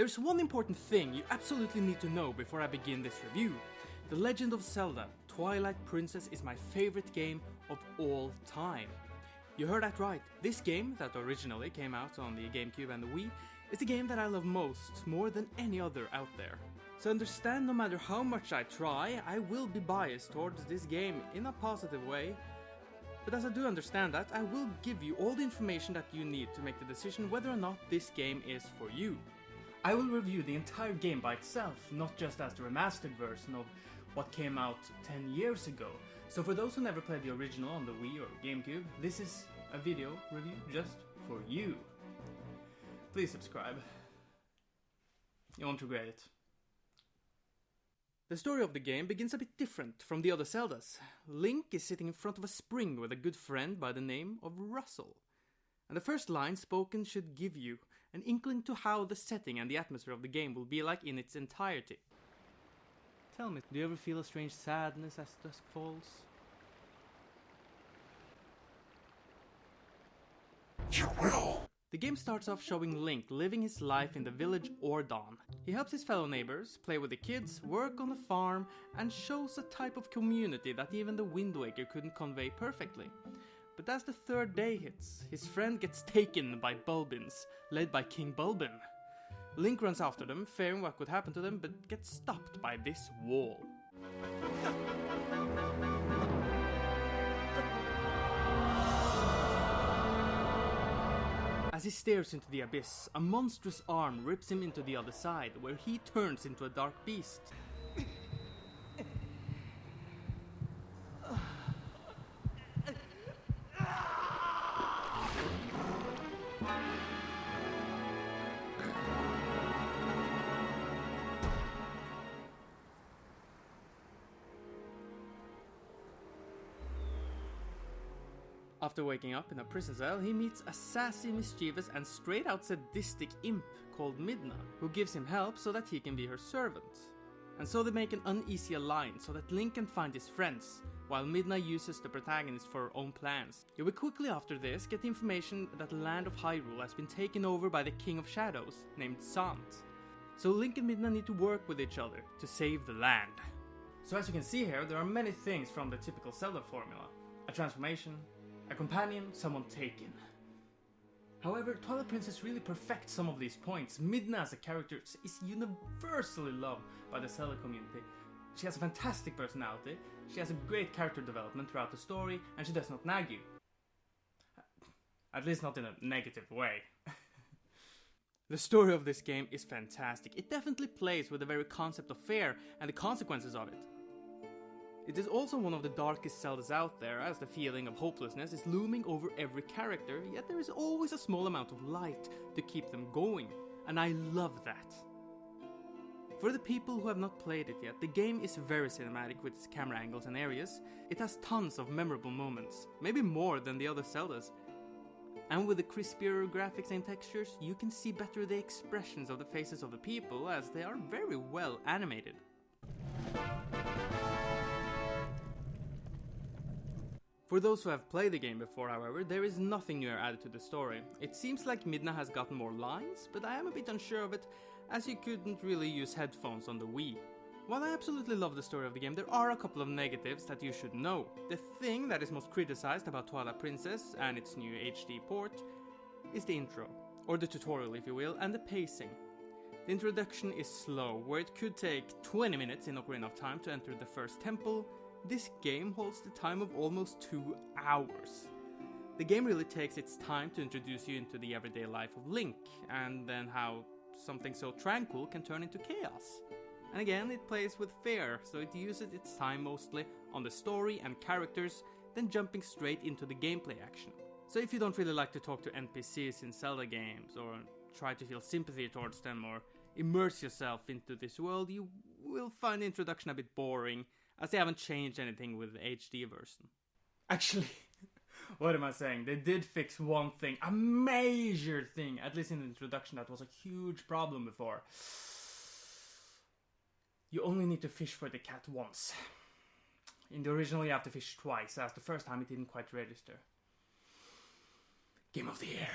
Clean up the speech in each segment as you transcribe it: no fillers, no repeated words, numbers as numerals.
There's one important thing you absolutely need to know before I begin this review. The Legend of Zelda: Twilight Princess is my favorite game of all time. You heard that right, this game, that originally came out on the GameCube and the Wii, is the game that I love most, more than any other out there. So understand, no matter how much I try, I will be biased towards this game in a positive way. But as I do understand that, I will give you all the information that you need to make the decision whether or not this game is for you. I will review the entire game by itself, not just as the remastered version of what came out 10 years ago. So for those who never played the original on the Wii or GameCube, this is a video review just for you. Please subscribe. You won't regret it. The story of the game begins a bit different from the other Zeldas. Link is sitting in front of a spring with a good friend by the name of Russell. And the first line spoken should give you an inkling to how the setting and the atmosphere of the game will be like in its entirety. Tell me, do you ever feel a strange sadness as dusk falls? You will. The game starts off showing Link living his life in the village Ordon. He helps his fellow neighbors, play with the kids, work on the farm, and shows a type of community that even the Wind Waker couldn't convey perfectly. But as the third day hits, his friend gets taken by Bulbins, led by King Bulbin. Link runs after them, fearing what could happen to them, but gets stopped by this wall. As he stares into the abyss, a monstrous arm rips him into the other side, where he turns into a dark beast. After waking up in a prison cell, he meets a sassy, mischievous and straight out sadistic imp called Midna, who gives him help so that he can be her servant. And so they make an uneasy alliance so that Link can find his friends, while Midna uses the protagonist for her own plans. You will quickly after this get the information that the land of Hyrule has been taken over by the King of Shadows, named Sant. So Link and Midna need to work with each other to save the land. So as you can see here, there are many things from the typical Zelda formula. A transformation, a companion, someone taken. However, Twilight Princess really perfects some of these points. Midna as a character is universally loved by the Zelda community. She has a fantastic personality, she has a great character development throughout the story, and she does not nag you. At least not in a negative way. The story of this game is fantastic. It definitely plays with the very concept of fear and the consequences of it. It is also one of the darkest Zeldas out there, as the feeling of hopelessness is looming over every character, yet there is always a small amount of light to keep them going, and I love that. For the people who have not played it yet, the game is very cinematic with its camera angles and areas. It has tons of memorable moments, maybe more than the other Zeldas. And with the crispier graphics and textures, you can see better the expressions of the faces of the people, as they are very well animated. For those who have played the game before, however, there is nothing new added to the story. It seems like Midna has gotten more lines, but I am a bit unsure of it, as you couldn't really use headphones on the Wii. While I absolutely love the story of the game, there are a couple of negatives that you should know. The thing that is most criticized about Twilight Princess and its new HD port is the intro, or the tutorial if you will, and the pacing. The introduction is slow, where it could take 20 minutes in Ocarina of Time to enter the first temple. This game holds the time of almost 2 hours. The game really takes its time to introduce you into the everyday life of Link, and then how something so tranquil can turn into chaos. And again, it plays with fear, so it uses its time mostly on the story and characters, then jumping straight into the gameplay action. So if you don't really like to talk to NPCs in Zelda games, or try to feel sympathy towards them, or immerse yourself into this world, you will find the introduction a bit boring, as they haven't changed anything with the HD version. Actually, what am I saying? They did fix one thing, a major thing, at least in the introduction, that was a huge problem before. You only need to fish for the cat once. In the original you have to fish twice, as the first time it didn't quite register. Game of the year.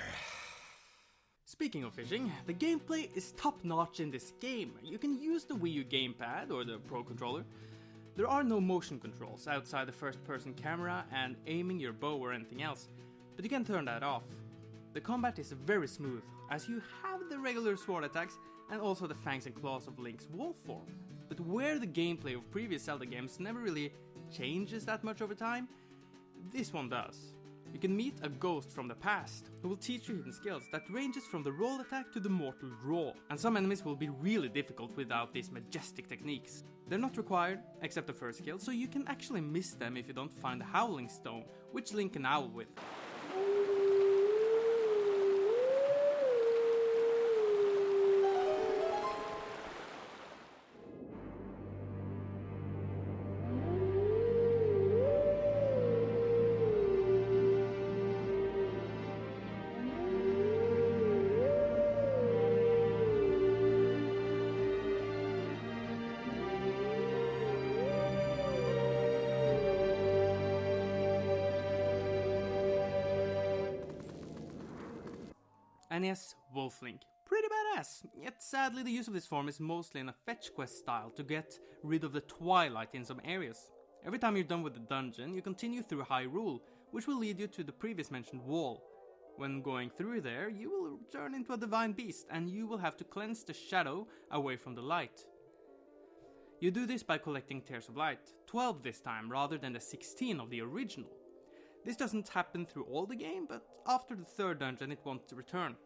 Speaking of fishing, the gameplay is top notch in this game. You can use the Wii U gamepad or the Pro Controller. There are no motion controls outside the first person camera and aiming your bow or anything else, but you can turn that off. The combat is very smooth, as you have the regular sword attacks and also the fangs and claws of Link's wolf form. But where the gameplay of previous Zelda games never really changes that much over time, this one does. You can meet a ghost from the past who will teach you hidden skills that ranges from the roll attack to the mortal draw. And some enemies will be really difficult without these majestic techniques. They're not required, except the first skill, so you can actually miss them if you don't find the Howling Stone, which Link can owl with. And yes, Wolf Link. Pretty badass, yet sadly the use of this form is mostly in a fetch quest style to get rid of the Twilight in some areas. Every time you're done with the dungeon, you continue through Hyrule, which will lead you to the previous mentioned wall. When going through there, you will turn into a divine beast and you will have to cleanse the shadow away from the light. You do this by collecting Tears of Light, 12 this time rather than the 16 of the original. This doesn't happen through all the game, but after the third dungeon it won't return.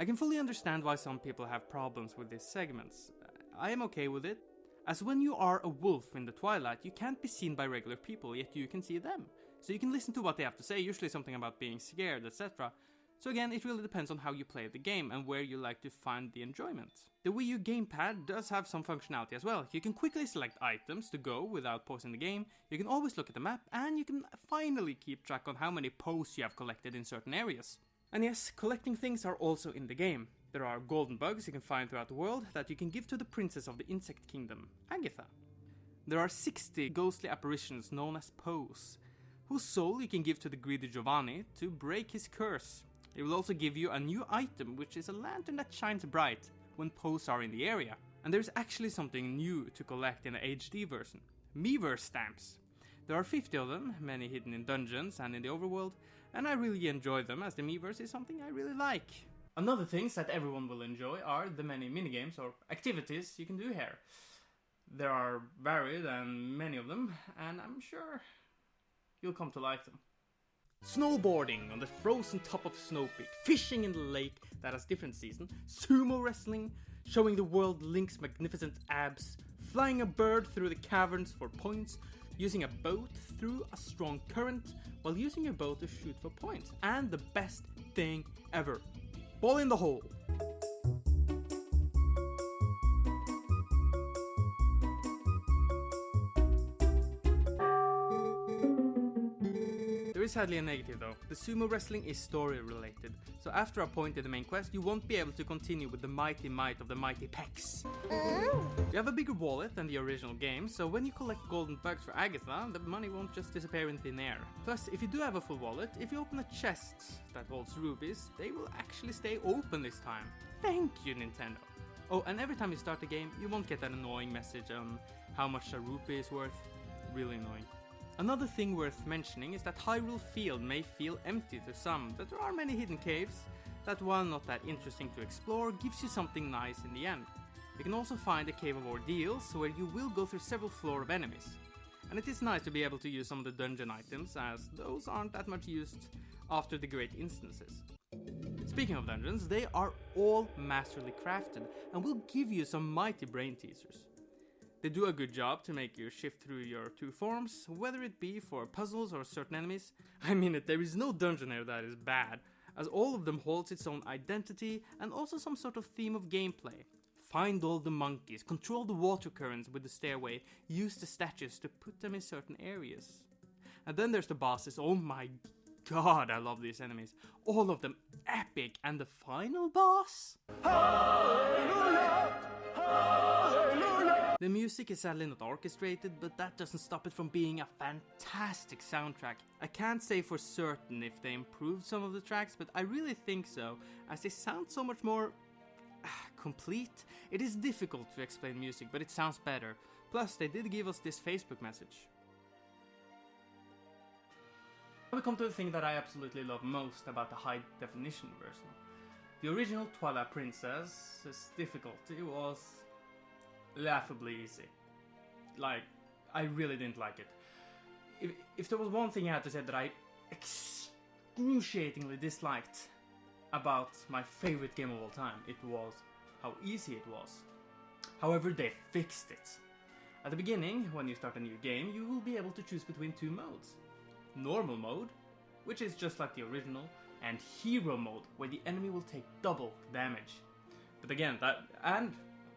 I can fully understand why some people have problems with these segments. I am okay with it, as when you are a wolf in the Twilight, you can't be seen by regular people, yet you can see them. So you can listen to what they have to say, usually something about being scared, etc. So again, it really depends on how you play the game and where you like to find the enjoyment. The Wii U gamepad does have some functionality as well. You can quickly select items to go without pausing the game, you can always look at the map, and you can finally keep track on how many posts you have collected in certain areas. And yes, collecting things are also in the game. There are golden bugs you can find throughout the world that you can give to the princess of the insect kingdom, Agatha. There are 60 ghostly apparitions known as Poes, whose soul you can give to the greedy Giovanni to break his curse. It will also give you a new item, which is a lantern that shines bright when Poes are in the area. And there's actually something new to collect in the HD version, Miiverse stamps. There are 50 of them, many hidden in dungeons and in the overworld, and I really enjoy them as the Miiverse is something I really like. Another things that everyone will enjoy are the many minigames or activities you can do here. There are varied and many of them, and I'm sure you'll come to like them. Snowboarding on the frozen top of Snow Peak, fishing in the lake that has different seasons, sumo wrestling, showing the world Link's magnificent abs, flying a bird through the caverns for points, using a boat through a strong current while using your bow to shoot for points, and the best thing ever, ball in the hole. There is sadly a negative though. The sumo wrestling is story related, so after a point in the main quest you won't be able to continue with the mighty might of the mighty pecs. You have a bigger wallet than the original game, so when you collect golden bugs for Agatha, the money won't just disappear in thin air. Plus, if you do have a full wallet, if you open a chest that holds rubies, they will actually stay open this time. Thank you, Nintendo! Oh, and every time you start the game, you won't get that annoying message on how much a rupee is worth. Really annoying. Another thing worth mentioning is that Hyrule Field may feel empty to some, but there are many hidden caves that, while not that interesting to explore, gives you something nice in the end. You can also find a Cave of Ordeals, where you will go through several floors of enemies. And it is nice to be able to use some of the dungeon items, as those aren't that much used after the great instances. Speaking of dungeons, they are all masterly crafted, and will give you some mighty brain teasers. They do a good job to make you shift through your two forms, whether it be for puzzles or certain enemies. I mean it, there is no dungeon here that is bad, as all of them holds its own identity and also some sort of theme of gameplay. Find all the monkeys, control the water currents with the stairway, use the statues to put them in certain areas. And then there's the bosses. Oh my god, I love these enemies. All of them epic, and the final boss? Hallelujah! Hallelujah! The music is sadly not orchestrated, but that doesn't stop it from being a fantastic soundtrack. I can't say for certain if they improved some of the tracks, but I really think so, as they sound so much more complete. It is difficult to explain music, but it sounds better. Plus, they did give us this Facebook message. Now we come to the thing that I absolutely love most about the high-definition version. The original Twilight Princess's difficulty was laughably easy. Like, I really didn't like it. If there was one thing I had to say that I excruciatingly disliked about my favorite game of all time, it was how easy it was. However, they fixed it. At the beginning, when you start a new game, you will be able to choose between two modes. Normal mode, which is just like the original, and hero mode, where the enemy will take double damage. But again,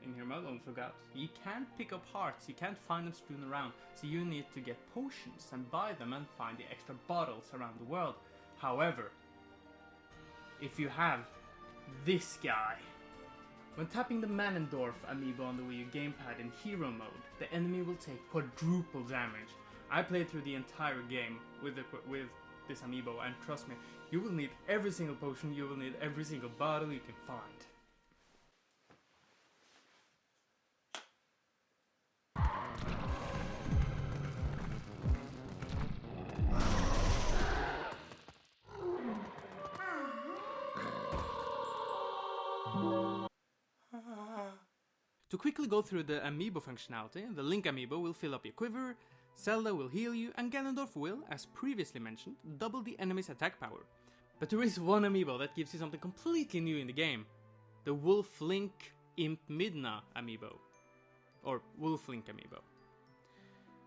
in hero mode, don't forget, you can't pick up hearts, you can't find them strewn around, so you need to get potions and buy them and find the extra bottles around the world. However, if you have this guy, when tapping the Manendorf amiibo on the Wii U gamepad in hero mode, the enemy will take quadruple damage. I played through the entire game with this amiibo, and trust me, you will need every single potion, you will need every single bottle you can find. To quickly go through the amiibo functionality, the Link amiibo will fill up your quiver, Zelda will heal you, and Ganondorf will, as previously mentioned, double the enemy's attack power. But there is one amiibo that gives you something completely new in the game. The Wolf Link Imp Midna amiibo. Or Wolf Link amiibo.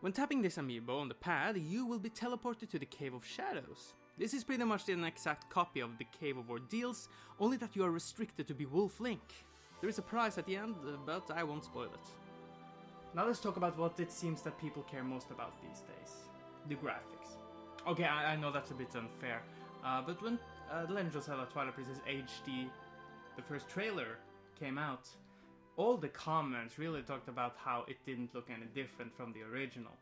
When tapping this amiibo on the pad, you will be teleported to the Cave of Shadows. This is pretty much an exact copy of the Cave of Ordeals, only that you are restricted to be Wolf Link. There is a prize at the end, but I won't spoil it. Now let's talk about what it seems that people care most about these days. The graphics. Okay, I know that's a bit unfair, but when The Legend of Zelda Twilight Princess HD, the first trailer, came out, all the comments really talked about how it didn't look any different from the original.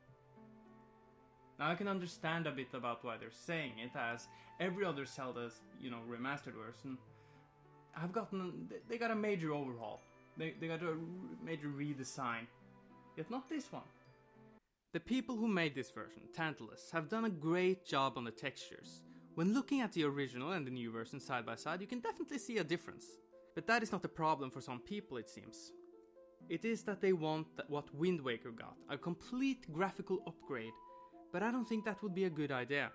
Now I can understand a bit about why they're saying it, as every other Zelda's, remastered version they got a major overhaul. They got a major redesign. Yet not this one. The people who made this version, Tantalus, have done a great job on the textures. When looking at the original and the new version side by side, you can definitely see a difference. But that is not the problem for some people, it seems. It is that they want what Wind Waker got, a complete graphical upgrade. But I don't think that would be a good idea.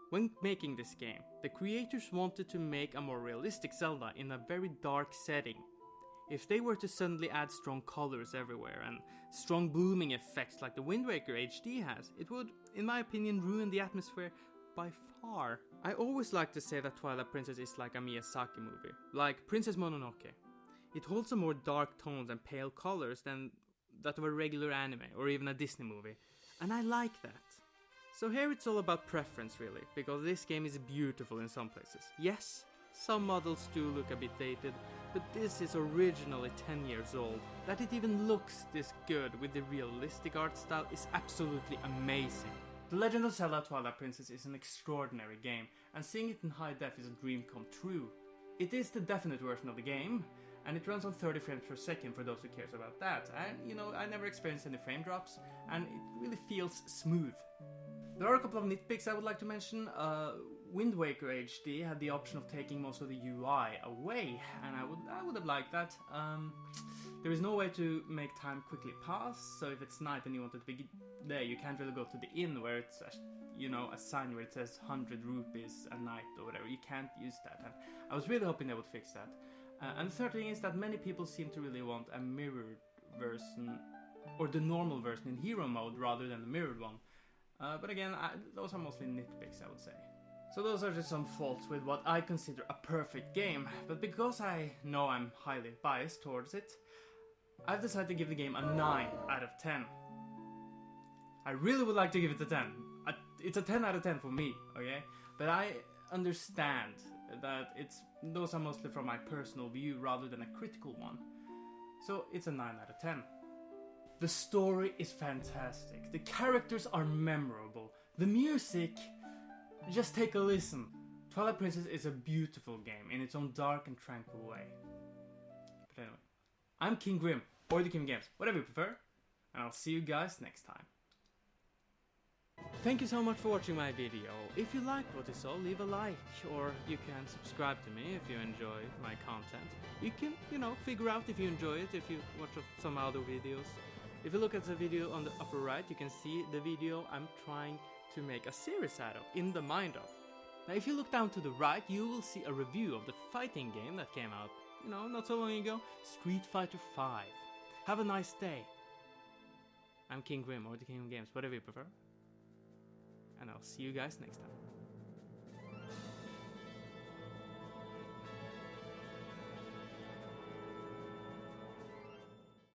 When making this game, the creators wanted to make a more realistic Zelda in a very dark setting. If they were to suddenly add strong colors everywhere and strong blooming effects like the Wind Waker HD has, it would, in my opinion, ruin the atmosphere by far. I always like to say that Twilight Princess is like a Miyazaki movie, like Princess Mononoke. It holds a more dark tones and pale colors than that of a regular anime or even a Disney movie, and I like that. So here it's all about preference really, because this game is beautiful in some places. Yes, some models do look a bit dated, but this is originally 10 years old. That it even looks this good with the realistic art style is absolutely amazing. The Legend of Zelda Twilight Princess is an extraordinary game, and seeing it in high def is a dream come true. It is the definite version of the game, and it runs on 30 frames per second for those who cares about that. And I never experienced any frame drops, and it really feels smooth. There are a couple of nitpicks I would like to mention. Wind Waker HD had the option of taking most of the UI away, and I would have liked that. There is no way to make time quickly pass, so if it's night and you wanted to be there, you can't really go to the inn where it's a sign where it says 100 rupees a night or whatever. You can't use that, and I was really hoping they would fix that. And the third thing is that many people seem to really want a mirrored version, or the normal version in hero mode rather than the mirrored one. But again, those are mostly nitpicks, I would say. So those are just some faults with what I consider a perfect game, but because I know I'm highly biased towards it, I've decided to give the game a 9 out of 10. I really would like to give it a 10. It's a 10 out of 10 for me, okay? But I understand that those are mostly from my personal view rather than a critical one. So it's a 9 out of 10. The story is fantastic, the characters are memorable, the music, just take a listen. Twilight Princess is a beautiful game in its own dark and tranquil way. But anyway, I'm KingJGrim, or the King Games, whatever you prefer, and I'll see you guys next time. Thank you so much for watching my video. If you liked what you saw, leave a like, or you can subscribe to me if you enjoy my content. You can, figure out if you enjoy it if you watch some other videos. If you look at the video on the upper right, you can see the video I'm trying to make a series out of, In the Mind of. Now if you look down to the right, you will see a review of the fighting game that came out, not so long ago, Street Fighter 5. Have a nice day. I'm KingJGrim, or the King of Games, whatever you prefer. And I'll see you guys next time.